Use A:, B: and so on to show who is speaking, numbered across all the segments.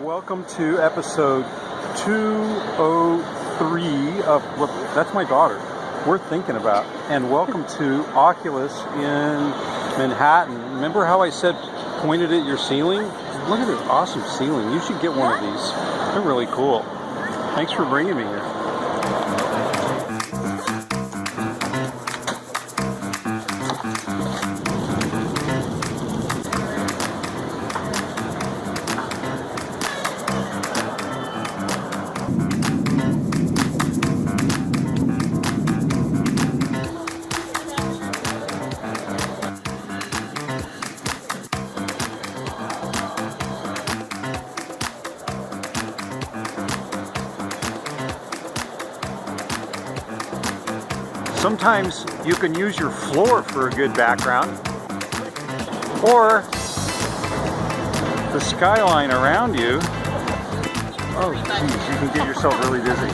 A: welcome to episode 203 of, that's my daughter, Worth Thinking About, and welcome to Oculus in Manhattan. Remember how I said pointed at your ceiling? Look at this awesome ceiling. You should get one of these. They're really cool. Thanks for bringing me here. Sometimes you can use your floor for a good background, or the skyline around you. Oh geez, you can get yourself really dizzy.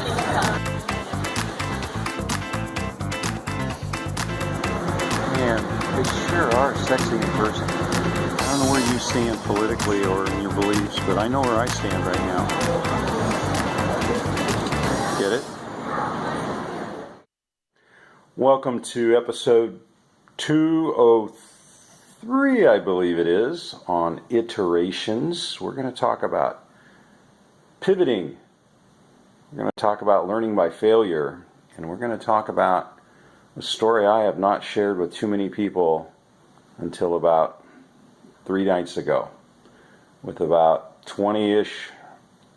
A: Man, they sure are sexy in person. I don't know where you stand politically or in your beliefs, but I know where I stand right now. Get it? Welcome to episode 203, I believe it is, on iterations. We're going to talk about pivoting. We're going to talk about learning by failure. And we're going to talk about a story I have not shared with too many people until about 3 nights ago, with about 20-ish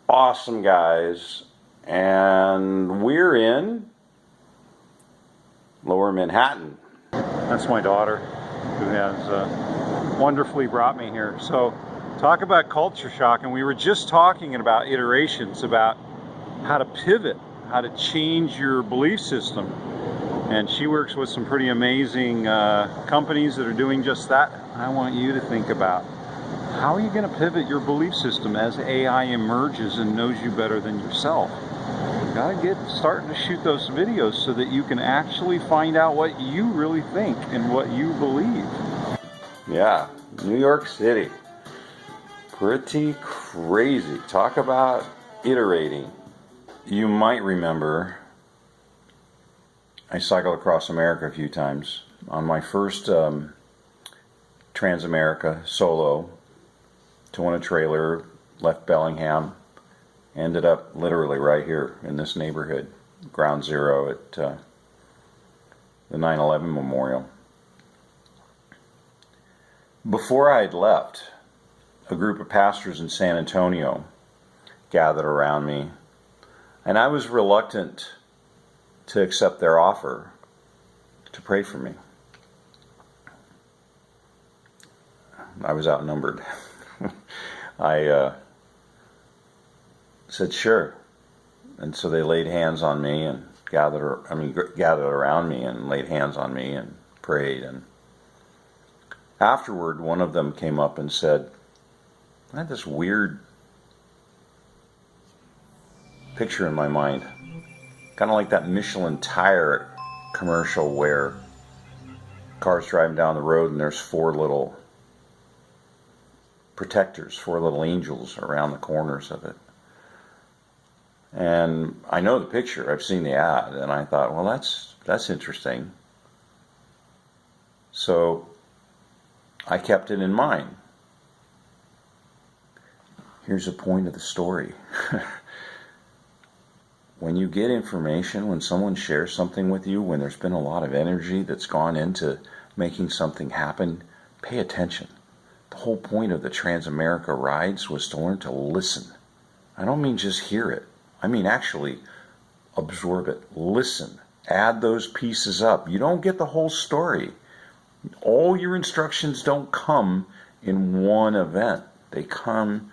A: awesome guys. And we're in Lower Manhattan. That's my daughter, who has wonderfully brought me here. So, talk about culture shock, and we were just talking about iterations, about how to pivot, how to change your belief system. And she works with some pretty amazing companies that are doing just that. I want you to think about, how are you going to pivot your belief system as AI emerges and knows you better than yourself? Gotta get starting to shoot those videos so that you can actually find out what you really think and what you believe. Yeah, New York City. Pretty crazy. Talk about iterating. You might remember I cycled across America a few times. On my first Trans-America solo, towing a trailer, left Bellingham, ended up literally right here in this neighborhood, ground zero at the 9/11 memorial. Before I had left, a group of pastors in San Antonio gathered around me, and I was reluctant to accept their offer to pray for me. I was outnumbered. I said sure, and so they laid hands on me and gathered around me and laid hands on me and prayed. And afterward, one of them came up and said, I had this weird picture in my mind, kind of like that Michelin tire commercial where cars driving down the road and there's 4 little protectors, 4 little angels around the corners of it. And I know the picture, I've seen the ad, and I thought, well, that's interesting. So I kept it in mind. Here's the point of the story. When you get information, when someone shares something with you, when there's been a lot of energy that's gone into making something happen, pay attention. The whole point of the Trans-America rides was to learn to listen. I don't mean just hear it. I mean actually absorb it, listen, add those pieces up. You don't get the whole story. All your instructions don't come in one event. They come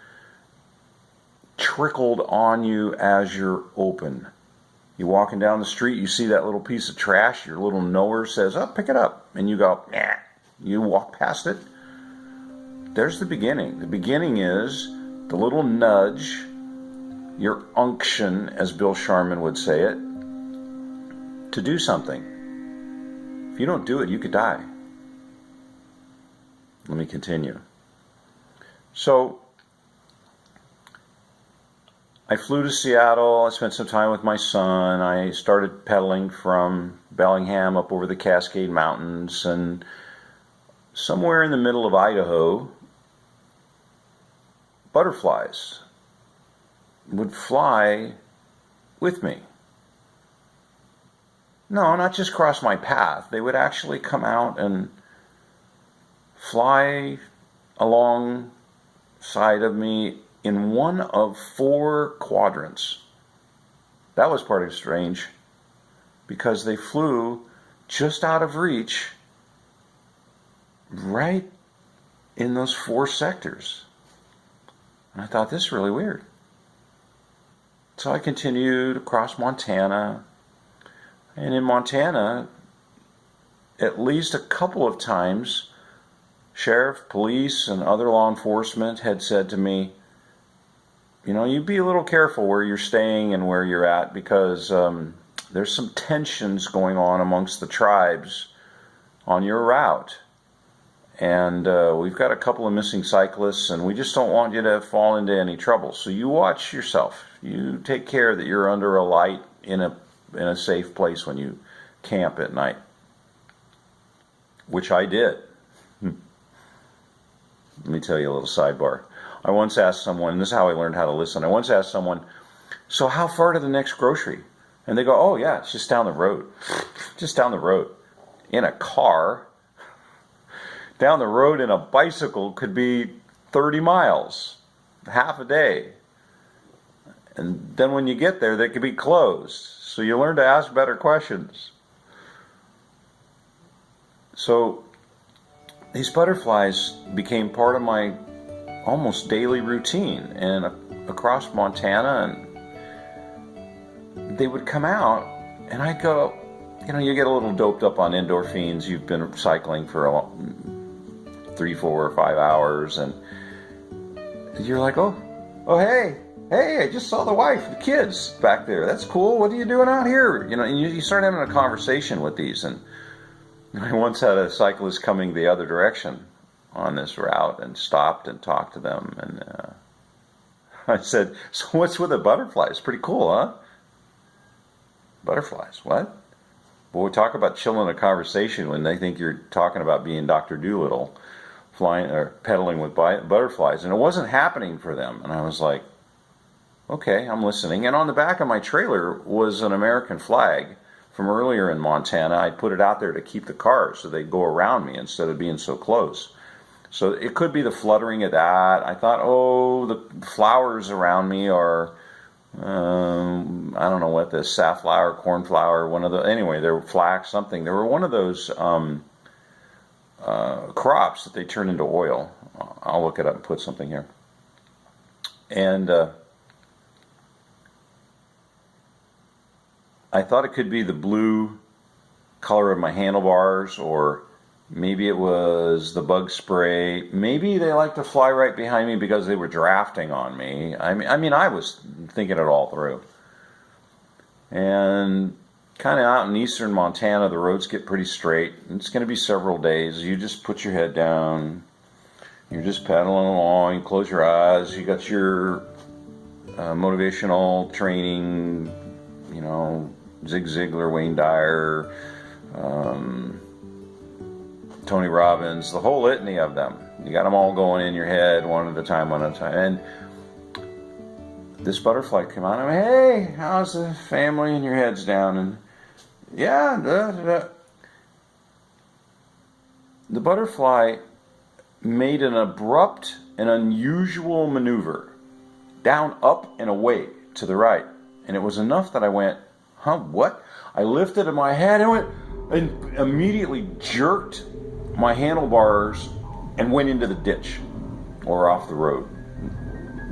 A: trickled on you as you're open. You're walking down the street, you see that little piece of trash, your little knower says, oh, pick it up. And you go, nah. You walk past it. There's the beginning. The beginning is the little nudge, your unction, as Bill Sharman would say it, to do something. If you don't do it, you could die. Let me continue. So
B: I flew to Seattle. I spent some time with my son. I started pedaling from Bellingham up over the Cascade Mountains, and somewhere in the middle of Idaho, butterflies would fly with me. No, not just cross my path. They would actually come out and fly alongside of me in one of 4 quadrants. That was part of strange, because they flew just out of reach right in those 4 sectors. And I thought, this is really weird. So I continued across Montana. And in Montana, at least a couple of times, sheriff, police, and other law enforcement had said to me, you be a little careful where you're staying and where you're at, because there's some tensions going on amongst the tribes on your route. And we've got a couple of missing cyclists, and we just don't want you to fall into any trouble. So you watch yourself. You take care that you're under a light in a safe place when you camp at night. Which I did. Let me tell you a little sidebar. I once asked someone, and this is how I learned how to listen. I once asked someone, so how far to the next grocery? And they go, oh yeah, it's just down the road. Just down the road. In a car. Down the road in a bicycle could be 30 miles. Half a day. And then when you get there, they could be closed. So you learn to ask better questions. So these butterflies became part of my almost daily routine, and across Montana, and they would come out, and I'd go, you get a little doped up on endorphins. You've been cycling for 3, 4, or 5 hours, and you're like, oh, hey, I just saw the wife, the kids back there. That's cool. What are you doing out here? And you start having a conversation with these. And I once had a cyclist coming the other direction on this route and stopped and talked to them. And I said, so what's with the butterflies? Pretty cool, huh? Butterflies, what? Well, we talk about chilling a conversation when they think you're talking about being Dr. Doolittle, flying or pedaling with butterflies. And it wasn't happening for them. And I was like, okay, I'm listening. And on the back of my trailer was an American flag from earlier in Montana. I put it out there to keep the cars so they'd go around me instead of being so close. So it could be the fluttering of that. I thought, oh, the flowers around me are, I don't know what this, safflower, cornflower, one of the, anyway, they were flax, something. They were one of those crops that they turn into oil. I'll look it up and put something here. And I thought it could be the blue color of my handlebars, or maybe it was the bug spray. Maybe they like to fly right behind me because they were drafting on me. I mean, I was thinking it all through. And kind of out in eastern Montana, the roads get pretty straight. It's going to be several days. You just put your head down. You're just pedaling along. You close your eyes. You got your motivational training, Zig Ziglar, Wayne Dyer, Tony Robbins, the whole litany of them. You got them all going in your head one at a time. And this butterfly came out and I went, hey, how's the family? And your head's down. And yeah, the butterfly made an abrupt and unusual maneuver down, up, and away to the right. And it was enough that I went, huh, what? I lifted my head and immediately jerked my handlebars and went into the ditch or off the road.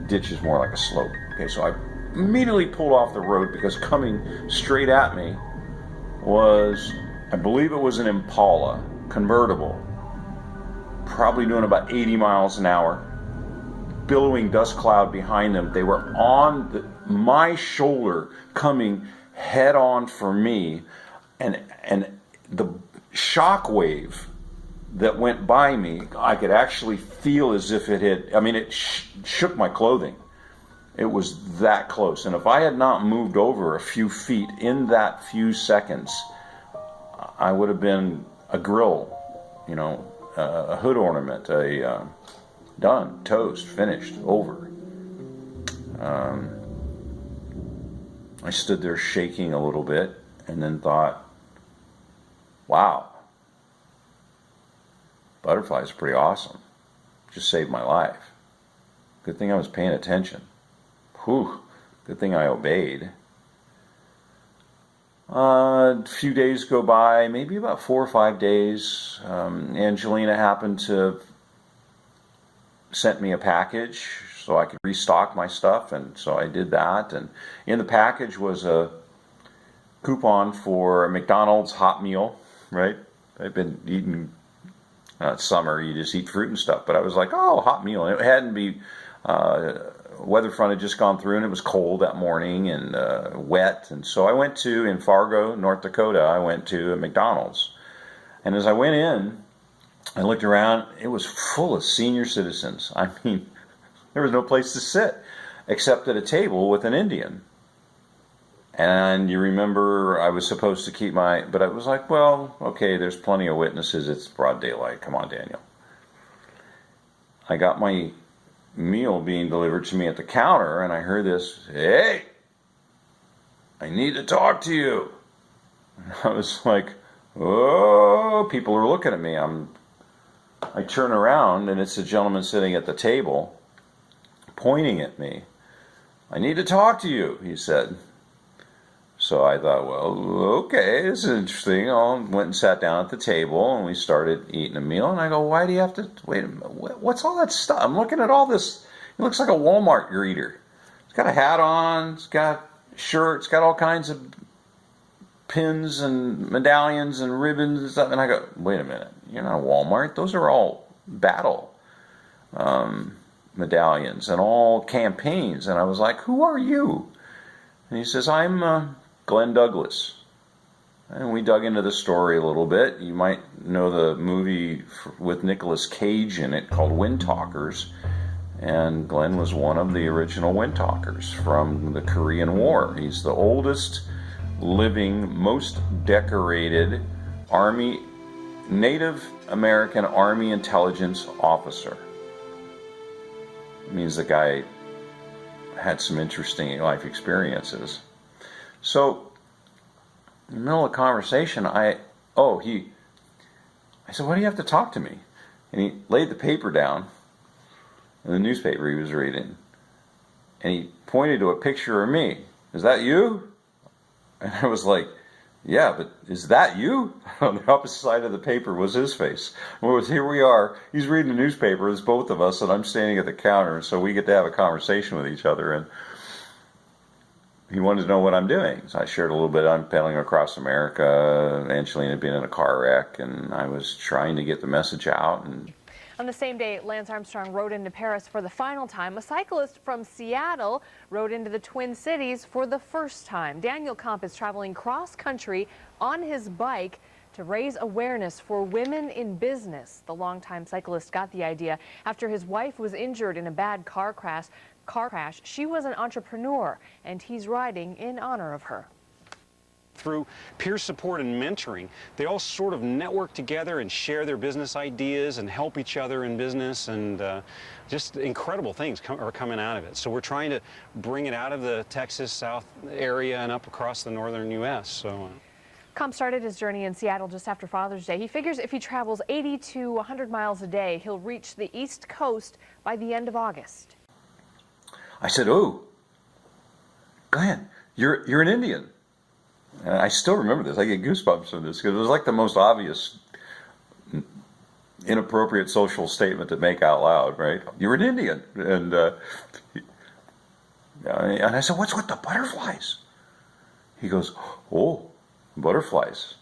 B: Ditch is more like a slope. Okay, so I immediately pulled off the road because coming straight at me was, I believe it was an Impala convertible, probably doing about 80 miles an hour, billowing dust cloud behind them. They were on my shoulder, coming head on for me, and the shock wave that went by me, I could actually feel as if it had, it shook my clothing. It was that close. And if I had not moved over a few feet in that few seconds, I would have been a grill, you know, a hood ornament, done, toast, finished, over. I stood there shaking a little bit and then thought, wow, butterflies are pretty awesome. Just saved my life. Good thing I was paying attention. Whew, good thing I obeyed. A few days go by, maybe about 4 or 5 days. Angelina happened to sent me a package so I could restock my stuff, and so I did that. And in the package was a coupon for a McDonald's hot meal, right? I've been eating, it's summer, you just eat fruit and stuff, but I was like, oh, hot meal. And it hadn't be, weather front had just gone through, and it was cold that morning and wet. And so I went to, in Fargo, North Dakota, I went to a McDonald's. And as I went in, I looked around, it was full of senior citizens. I mean, there was no place to sit except at a table with an Indian. And you remember I was supposed to keep but I was like, well, okay, there's plenty of witnesses. It's broad daylight. Come on, Daniel. I got my meal being delivered to me at the counter, and I heard this, hey, I need to talk to you. And I was like, oh, people are looking at me. I turn around, and it's a gentleman sitting at the table pointing at me. I need to talk to you, he said. So I thought, well, okay, this is interesting. I went and sat down at the table, and we started eating a meal. And I go, why do you have to, wait a minute, what's all that stuff? I'm looking at all this. It looks like a Walmart greeter. It's got a hat on, it's got a shirt, it's got all kinds of pins and medallions and ribbons and stuff. And I go, wait a minute, you're not a Walmart. Those are all battle medallions and all campaigns. And I was like, who are you? And he says, I'm Glen Douglas. And we dug into the story a little bit. You might know the movie with Nicolas Cage in it called Wind Talkers. And Glen was one of the original Wind Talkers from the Korean War. He's the oldest living, most decorated Native American Army intelligence officer. It means the guy had some interesting life experiences. So, in the middle of the conversation, I said, why do you have to talk to me? And he laid the paper down, the newspaper he was reading, and he pointed to a picture of me. Is that you? And I was like, yeah, but is that you? On the opposite side of the paper was his face. Well, here we are. He's reading the newspaper. It's both of us, and I'm standing at the counter, so we get to have a conversation with each other. And he wanted to know what I'm doing. So I shared a little bit. I'm pedaling across America. Angelina had been in a car wreck, and I was trying to get the message out. And
C: on the same day Lance Armstrong rode into Paris for the final time, a cyclist from Seattle rode into the Twin Cities for the first time. Daniel Kump is traveling cross-country on his bike to raise awareness for women in business. The longtime cyclist got the idea after his wife was injured in a bad car crash. She was an entrepreneur, and he's riding in honor of her.
D: Through peer support and mentoring, they all sort of network together and share their business ideas and help each other in business, and just incredible things are coming out of it. So we're trying to bring it out of the Texas South area and up across the northern U.S.
C: Kump started his journey in Seattle just after Father's Day. He figures if he travels 80 to 100 miles a day, he'll reach the East Coast by the end of August.
B: I said, oh, Glenn, you're an Indian. And I still remember this. I get goosebumps from this because it was like the most obvious, inappropriate social statement to make out loud, right? You're an Indian. And I said, what's with the butterflies? He goes, oh, butterflies.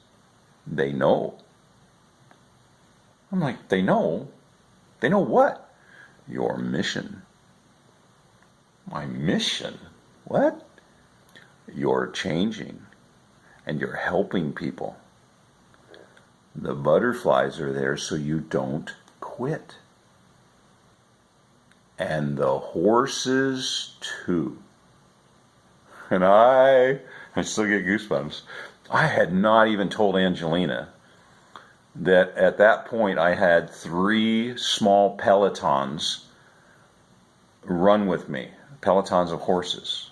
B: They know. I'm like, they know? They know what? Your mission. My mission? What? You're changing. And you're helping people. The butterflies are there so you don't quit. and the horses too. And I still get goosebumps. I had not even told Angelina that at that point I had 3 small pelotons run with me, pelotons of horses,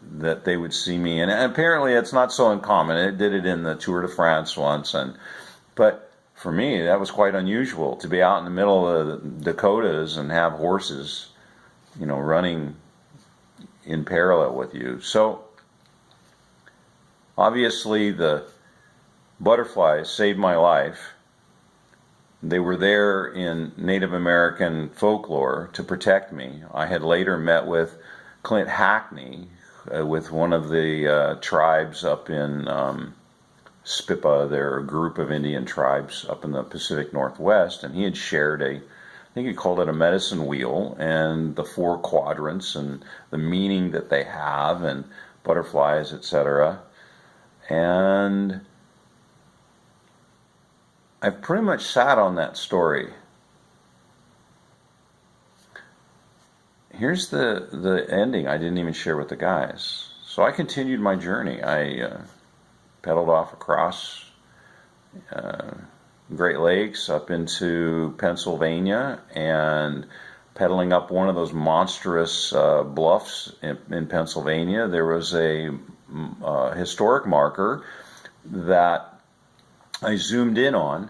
B: that they would see me. And apparently it's not so uncommon. It did it in the Tour de France once. But for me, that was quite unusual to be out in the middle of the Dakotas and have horses, running in parallel with you. So obviously the butterflies saved my life. They were there in Native American folklore to protect me. I had later met with Clint Hackney with one of the tribes up in Spipa. They're a group of Indian tribes up in the Pacific Northwest, and he had shared I think he called it a medicine wheel, and the 4 quadrants and the meaning that they have, and butterflies, etc. And I've pretty much sat on that story. Here's the ending I didn't even share with the guys. So I continued my journey. I pedaled off across Great Lakes up into Pennsylvania, and pedaling up one of those monstrous bluffs in Pennsylvania, there was a historic marker that I zoomed in on,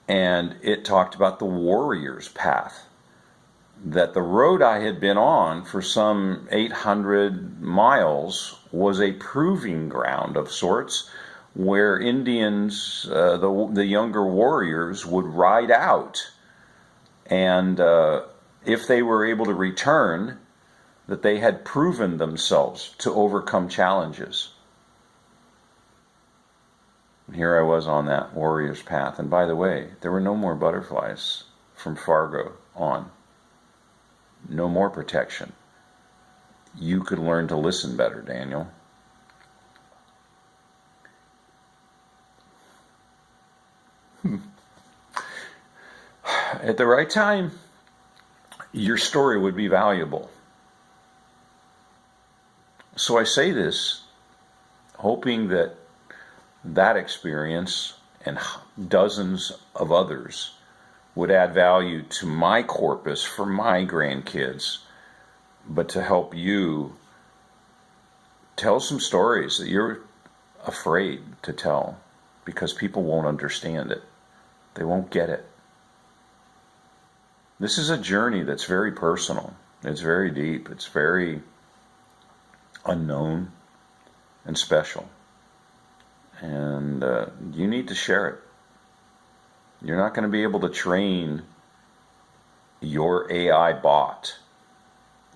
B: and it talked about the warrior's path. That the road I had been on for some 800 miles was a proving ground of sorts, where Indians, the younger warriors, would ride out, and if they were able to return, that they had proven themselves to overcome challenges. Here I was on that warrior's path, and by the way, there were no more butterflies from Fargo on. No more protection. You could learn to listen better, Daniel. At the right time, your story would be valuable. So I say this, hoping that that experience and dozens of others would add value to my corpus for my grandkids, but to help you tell some stories that you're afraid to tell because people won't understand it. They won't get it. This is a journey that's very personal. It's very deep. It's very unknown and special. And you need to share it. You're not going to be able to train your AI bot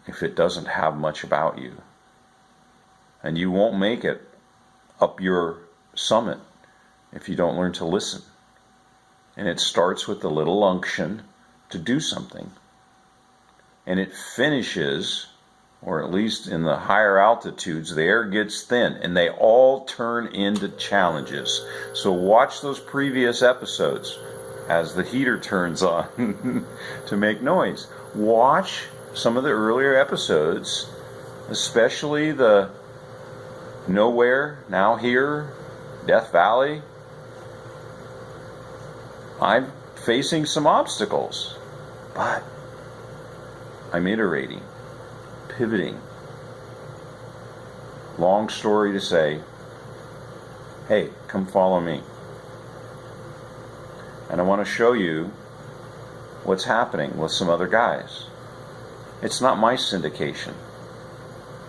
B: if it doesn't have much about you. And you won't make it up your summit if you don't learn to listen. And it starts with the little unction to do something. And it finishes, or at least in the higher altitudes, the air gets thin, and they all turn into challenges. So watch those previous episodes as the heater turns on to make noise. Watch some of the earlier episodes, especially the Nowhere, Now Here, Death Valley. I'm facing some obstacles, but I'm iterating, pivoting. Long story to say, hey, come follow me. And I want to show you what's happening with some other guys. It's not my syndication.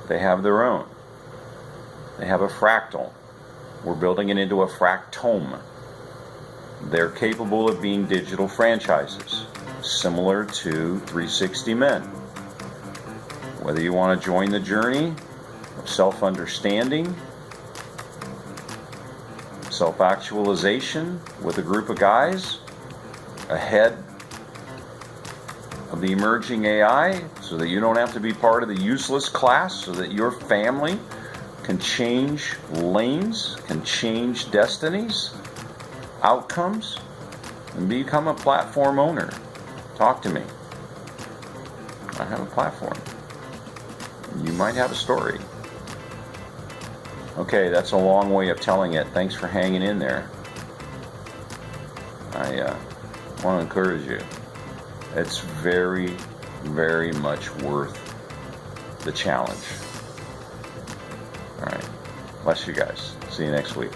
B: They have their own. They have a fractal. We're building it into a fractome. They're capable of being digital franchises, similar to 360 Men. Whether you want to join the journey of self-understanding, self-actualization with a group of guys ahead of the emerging AI, so that you don't have to be part of the useless class, so that your family can change lanes, can change destinies, outcomes, and become a platform owner. Talk to me. I have a platform. You might have a story. Okay, that's a long way of telling it. Thanks for hanging in there. I want to encourage you. It's very, very much worth the challenge. All right. Bless you guys. See you next week.